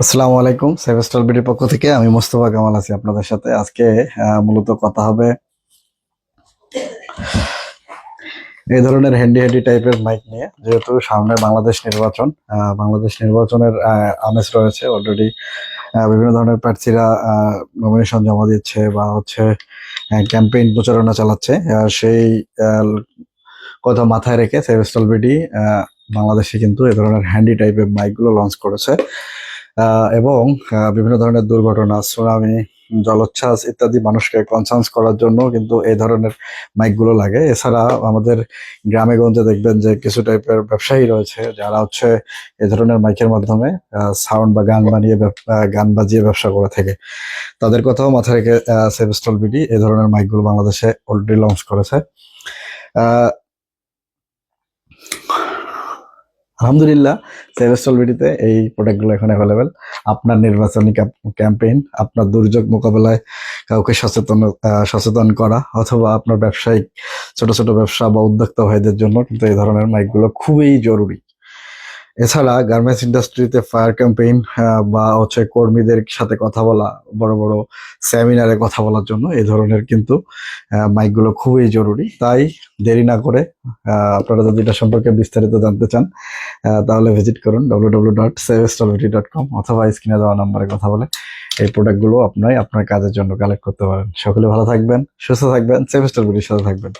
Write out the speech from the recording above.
আসসালামু আলাইকুম। সেভেস্টল বিডির পক্ষ থেকে আমি মোস্তফা কামাল আছি আপনাদের সাথে। আজকে মূলত কথা হবে এই ধরনের হ্যান্ডি হ্যান্ডি টাইপের মাইক নিয়ে। যেহেতু সামনে বাংলাদেশ নির্বাচন, বাংলাদেশ নির্বাচনের আমেজ রয়েছে অলরেডি। বিভিন্ন ধরনের প্রার্থীরা নমিনেশন জমা দিচ্ছে বা ক্যাম্পেইন প্রচারণা চালাচ্ছে। সেই আহ, কথা মাথায় রেখে সেভেস্টল বিডি বাংলাদেশে কিন্তু এই ধরনের হ্যান্ডি টাইপের মাইকগুলো লঞ্চ করেছে। এবং বিভিন্ন ধরনের দুর্ঘটনা, সুনামি, জলোচ্ছ্বাস ইত্যাদি মানুষকে কনসার্ন করার জন্য কিন্তু এই ধরনের মাইকগুলো লাগে। এছাড়া আমাদের গ্রামে গঞ্জে দেখবেন যে কিছু টাইপের ব্যবসায়ী রয়েছে যারা এই ধরনের মাইকের মাধ্যমে সাউন্ড বা গান বানিয়ে গান বাজিয়ে ব্যবসা করে থাকে। তাদের কথাও মাথায় রেখে সেভেস্টল বিডি এই ধরনের মাইকগুলো বাংলাদেশে অলরেডি লঞ্চ করেছে। আহ আলহামদুলিল্লাহ, সেভেস্টল বিডিতে এই প্রোডাক্টগুলো এখন অ্যাভেলেবেল। আপনার নির্বাচনী ক্যাম্পেইন, আপনার দুর্যোগ মোকাবেলায় কাউকে সচেতন করা, অথবা আপনার ব্যবসায়িক ছোট ছোট ব্যবসা বা উদ্যোক্তা ভাইদের জন্য কিন্তু এই ধরনের মাইকগুলো খুবই জরুরি। এছাড়া গার্মেন্টস ইন্ডাস্ট্রিতে ফায়ার ক্যাম্পেইন বা কর্মীদের সাথে কথা বলা, বড় বড় সেমিনারে কথা বলার জন্য এই ধরনের কিন্তু মাইকগুলো খুবই জরুরি। তাই দেরি না করে আপনারা যদি এটা সম্পর্কে বিস্তারিত জানতে চান তাহলে ভিজিট করুন www.savestolvity.com, অথবা স্ক্রিনে দেওয়া নাম্বারে কথা বলে এই প্রোডাক্টগুলো আপনি আপনার কাজের জন্য কালেক্ট করতে পারেন। সকলে ভালো থাকবেন, সুস্থ থাকবেন, সেভেস্টলভিটির সাথে থাকবেন।